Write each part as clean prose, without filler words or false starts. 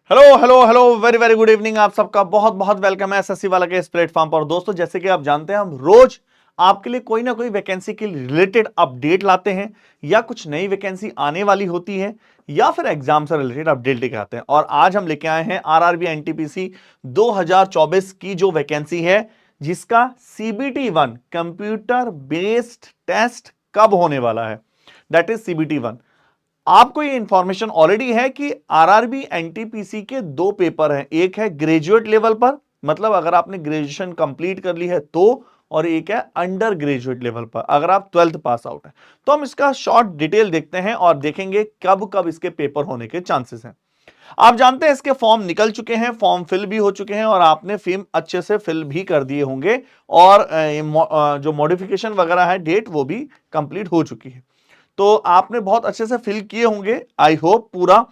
Hello hello hello very very good evening. आप सबका बहुत बहुत वेलकम है एसएससी वाला के इस प्लेटफॉर्म पर। दोस्तों, जैसे कि आप जानते हैं, हम रोज आपके लिए कोई ना कोई वैकेंसी के रिलेटेड अपडेट लाते हैं, या कुछ नई वैकेंसी आने वाली होती है, या फिर एग्जाम से रिलेटेड अपडेट लेके आते हैं। और आज हम लेके आए हैं आरआरबी एनटीपीसी 2024 की जो वैकेंसी है, जिसका सीबीटी 1 कंप्यूटर बेस्ड टेस्ट कब होने वाला है, दैट इज सीबीटी 1। आपको ये इंफॉर्मेशन ऑलरेडी है कि आरआरबी एनटीपीसी के दो पेपर हैं। एक है ग्रेजुएट लेवल पर, मतलब अगर आपने ग्रेजुएशन कंप्लीट कर ली है तो, और एक है अंडर ग्रेजुएट लेवल पर, अगर आप 12th पास आउट है। तो हम इसका शॉर्ट डिटेल देखते हैं और देखेंगे कब कब इसके पेपर होने के चांसेस हैं। आप जानते हैं इसके फॉर्म निकल चुके हैं, फॉर्म फिल भी हो चुके हैं, और आपने फॉर्म अच्छे से फिल भी कर दिए होंगे, और जो मॉडिफिकेशन वगैरह है डेट वो भी कंप्लीट हो चुकी है। तो आपने बहुत अच्छे से फिल किए होंगे, आई होप पूरा।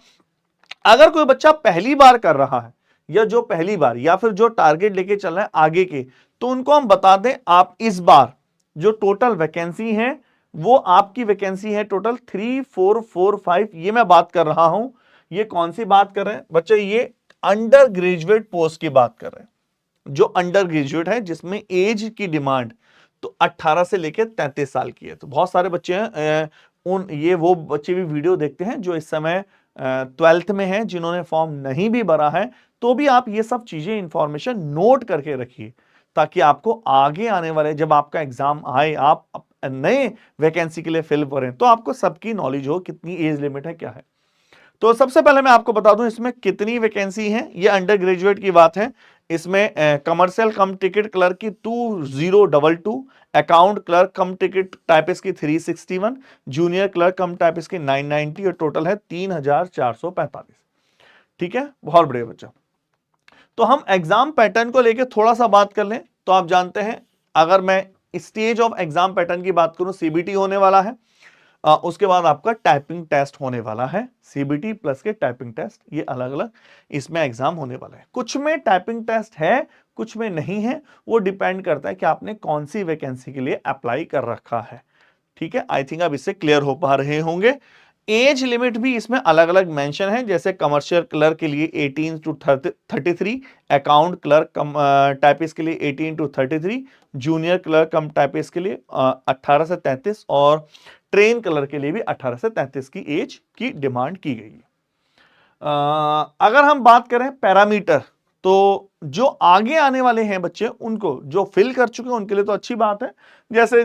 अगर कोई बच्चा पहली बार कर रहा है, या जो पहली बार या फिर जो टारगेट लेके चल रहे हैं आगे के, तो उनको हम बता दें, आप इस बार जो टोटल वैकेंसी है वो आपकी वैकेंसी है टोटल 3445। ये मैं बात कर रहा हूं, ये कौन सी बात कर रहे हैं बच्चे? ये अंडर ग्रेजुएट पोस्ट की बात कर रहे हैं। जो अंडर ग्रेजुएट है, जिसमें एज की डिमांड तो 18 से लेकर 33 साल की है। तो बहुत सारे बच्चे हैं, ये वो बच्चे भी वीडियो देखते हैं जो इस समय 12th में हैं, जिन्होंने फॉर्म नहीं भी भरा है। तो भी आप ये सब चीजें इंफॉर्मेशन नोट करके रखिए, ताकि आपको आगे आने वाले जब आपका एग्जाम आए, आप नए वैकेंसी के लिए फिल करें, तो आपको सबकी नॉलेज हो कितनी एज लिमिट है, क्या है। तो सबसे पहले मैं आपको बता दूं इसमें कितनी वैकेंसी है। ये अंडर ग्रेजुएट की बात है। इसमें कमर्शियल कम टिकट क्लर्क की 2022, अकाउंट क्लर्क कम टिकट टाइपिस्ट की 361, जूनियर क्लर्क कम टाइपिस्ट की 990, और टोटल है 3445। ठीक है, बहुत बढ़िया बच्चा। तो हम एग्जाम पैटर्न को लेकर थोड़ा सा बात कर लें। तो आप जानते हैं, अगर मैं स्टेज ऑफ एग्जाम पैटर्न की बात करूं, सीबीटी होने वाला है, उसके बाद आपका टाइपिंग टेस्ट होने वाला है। सीबीटी प्लस के टाइपिंग टेस्ट, ये अलग अलग इसमें एग्जाम होने वाला है। कुछ में टाइपिंग टेस्ट है, कुछ में नहीं है। वो डिपेंड करता है कि आपने कौन सी वैकेंसी के लिए अप्लाई कर रखा है। ठीक है, आई थिंक अब इससे क्लियर हो पा रहे होंगे। एज लिमिट भी इसमें अलग अलग मेंशन है। जैसे कमर्शियल क्लर्क के लिए 18 to 33, account clerk come typist के लिए 18 to 33, junior clerk come typist के लिए 18 से 33, और ट्रेन क्लर्क के लिए भी 18 से 33 की एज की डिमांड की गई है। अगर हम बात करें पैरामीटर, तो जो आगे आने वाले हैं बच्चे, उनको जो फिल कर चुके हैं उनके लिए तो अच्छी बात है। जैसे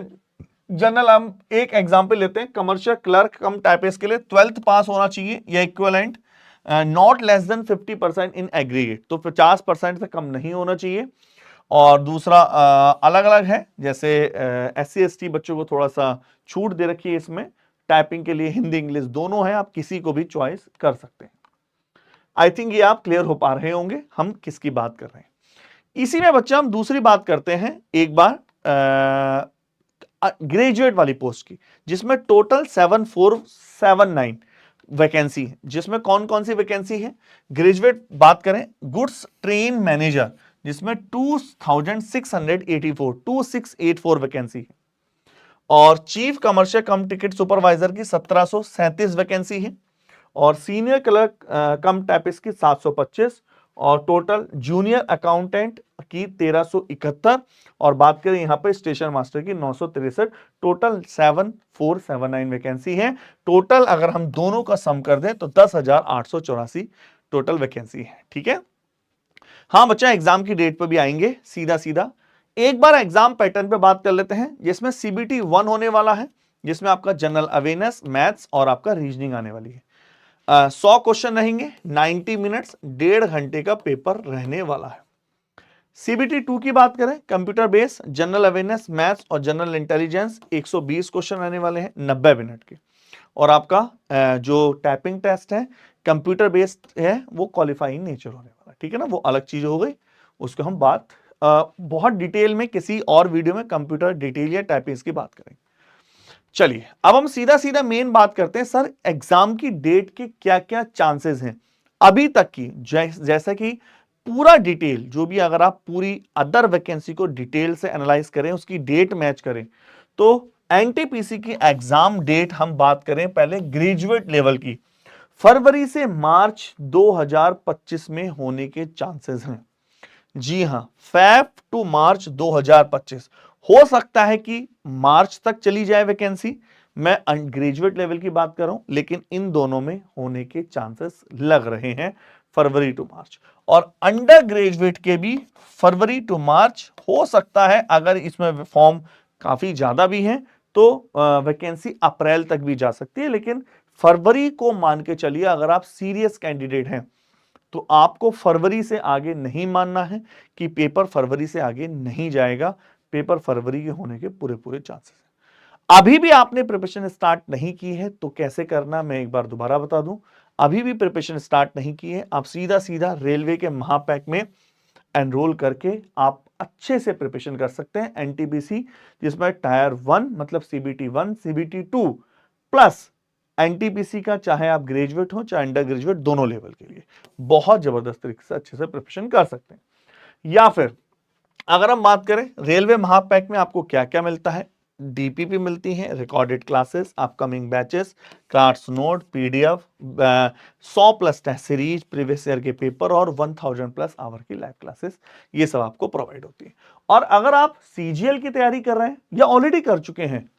जनरल, हम एक एग्जांपल लेते हैं, कमर्शियल क्लर्क कम टाइपिस्ट के लिए 12th पास होना चाहिए या equivalent, not less than 50% in aggregate, तो 50% से कम नहीं होना चाहिए। और दूसरा अलग अलग है, जैसे SC ST बच्चों को थोड़ा सा छूट दे रखी है इसमें। टाइपिंग के लिए हिंदी इंग्लिश दोनों है, आप किसी को भी चॉइस कर सकते हैं। आई थिंक ये आप क्लियर हो पा रहे होंगे हम किसकी बात कर रहे हैं। इसी में बच्चा हम दूसरी बात करते हैं एक बार ग्रेजुएट वाली पोस्ट की, जिसमें टोटल 7479 वैकेंसी है। जिसमें कौन कौन सी वैकेंसी है? ग्रेजुएट बात करें, गुड्स ट्रेन मैनेजर, जिसमें 2684 वैकेंसी है। और चीफ कमर्शियल कम टिकट सुपरवाइजर की 1737 वैकेंसी है। और सीनियर क्लर्क कम टाइपिस्ट की 725, और टोटल जूनियर अकाउंटेंट की 1371, और बात करें यहां पे स्टेशन मास्टर की 963। टोटल 7479 वैकेंसी है। टोटल अगर हम दोनों का सम कर दें तो 10,884 टोटल वैकेंसी है। ठीक है, हाँ बच्चा, एग्जाम की डेट पे भी आएंगे सीधा सीधा। एक बार एग्जाम पैटर्न पे बात कर लेते हैं, जिसमें सीबीटी 1 होने वाला है, जिसमें आपका जनरल अवेयरनेस, मैथ्स और आपका रीजनिंग आने वाली है। 100 क्वेश्चन रहेंगे, 90 मिनट्स, 1.5 घंटे का पेपर रहने वाला है। सीबीटी 2 की बात करें, computer base, general awareness, maths और जनरल इंटेलिजेंस, 120 क्वेश्चन रहने वाले हैं 90 मिनट के। और आपका जो टाइपिंग टेस्ट है, कंप्यूटर बेस्ड है, वो क्वालिफाइंग नेचर होने वाला है। ठीक है ना, वो अलग चीज हो गई, उसको हम बात बहुत डिटेल में किसी और वीडियो में कंप्यूटर डिटेल या टाइपिंग की बात करेंगे। चलिए, अब हम सीधा सीधा मेन बात करते हैं, सर एग्जाम की डेट के क्या क्या चांसेस हैं अभी तक की। जैसा कि पूरा डिटेल जो भी, अगर आप पूरी अदर वैकेंसी को डिटेल से एनालाइज करें, उसकी डेट मैच करें, तो एनटीपीसी की एग्जाम डेट हम बात करें पहले ग्रेजुएट लेवल की, फरवरी से मार्च 2025 में होने के चांसेस हैं। जी हां, फेब टू मार्च 2025 हो सकता है कि मार्च तक चली जाए वैकेंसी। मैं ग्रेजुएट लेवल की बात कर रहा हूं, लेकिन इन दोनों में होने के चांसेस लग रहे हैं फरवरी टू मार्च। और अंडर ग्रेजुएट के भी फरवरी टू मार्च हो सकता है। अगर इसमें फॉर्म काफी ज्यादा भी हैं तो वैकेंसी अप्रैल तक भी जा सकती है, लेकिन फरवरी को मान के चलिए। अगर आप सीरियस कैंडिडेट हैं तो आपको फरवरी से आगे नहीं मानना है कि पेपर फरवरी से आगे नहीं जाएगा। पेपर फरवरी के होने के पूरे पूरे चांसेस हैं। अभी भी आपने प्रिपरेशन स्टार्ट नहीं की है तो कैसे करना, मैं एक बार दोबारा बता दूं। अभी भी प्रिपरेशन स्टार्ट नहीं की है, आप सीधा सीधा रेलवे के महापैक में एनरोल करके आप अच्छे से प्रिपरेशन कर सकते हैं। एनटीपीसी जिसमें टायर 1 मतलब सीबीटी 1 सीबीटी 2 प्लस एनटीपीसी का, चाहे आप ग्रेजुएट हो चाहे अंडर ग्रेजुएट, दोनों लेवल के लिए बहुत जबरदस्त तरीके से अच्छे से प्रिपरेशन कर सकते हैं। या फिर अगर हम बात करें रेलवे महापैक में आपको क्या क्या मिलता है, डीपीपी मिलती है, recorded classes, upcoming batches, class note, PDF, 100+ test series, previous year के पेपर और 1000+ आवर की लाइव क्लासेस, ये सब आपको प्रोवाइड होती है। और अगर आप सीजीएल की तैयारी कर रहे हैं या ऑलरेडी कर चुके हैं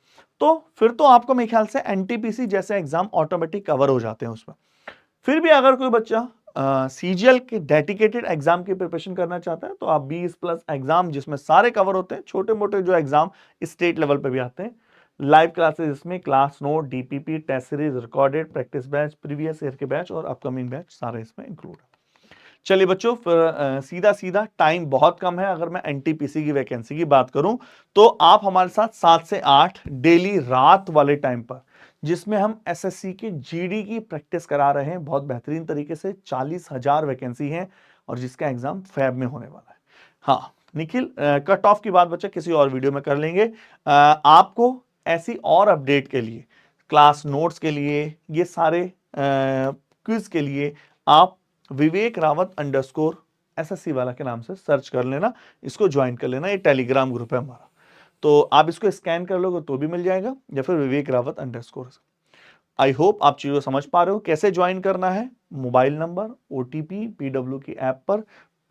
तो फिर तो आपको मेरे ख्याल से एनटीपीसी जैसे एग्जाम ऑटोमेटिक कवर हो जाते हैं उसमें। फिर भी अगर कोई बच्चा सीजीएल के डेडिकेटेड एग्जाम की प्रिपरेशन करना चाहता है तो आप 20+ एग्जाम जिसमें सारे कवर होते हैं, छोटे मोटे जो एग्जाम स्टेट लेवल पे भी आते हैं, लाइव क्लासेस इसमें, class note, DPP, test series, recorded, practice batch, previous year के बैच और अपकमिंग बैच सारे इसमें इंक्लूड है। चलिए बच्चों, फिर सीधा सीधा, टाइम बहुत कम है। अगर मैं एनटीपीसी की वैकेंसी की बात करूं तो आप हमारे साथ 7 से 8 डेली रात वाले टाइम पर, जिसमें हम एसएससी के जीडी की प्रैक्टिस करा रहे हैं बहुत बेहतरीन तरीके से। 40,000 वैकेंसी है और जिसका एग्जाम फेब में होने वाला है। हाँ निखिल, कट ऑफ की बात बच्चा किसी और वीडियो में कर लेंगे। आपको ऐसी और अपडेट के लिए, क्लास नोट्स के लिए, ये सारे क्विज के लिए आप विवेक रावत _SSC वाला के नाम से सर्च कर लेना, इसको ज्वाइन कर लेना। ये टेलीग्राम ग्रुप है हमारा, तो आप इसको स्कैन कर लोगे तो भी मिल जाएगा, या फिर विवेक रावत _ आई होप आप चीजों समझ पा रहे हो कैसे ज्वाइन करना है। मोबाइल नंबर, ओटीपी, पीडब्ल्यू की ऐप पर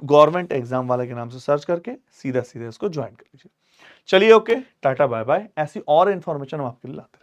गवर्नमेंट एग्जाम वाला के नाम से सर्च करके सीधा सीधा इसको ज्वाइन कर लीजिए। चलिए ओके, टाटा बाय बाय। ऐसी और इंफॉर्मेशन हम आपके लिए लाते हैं।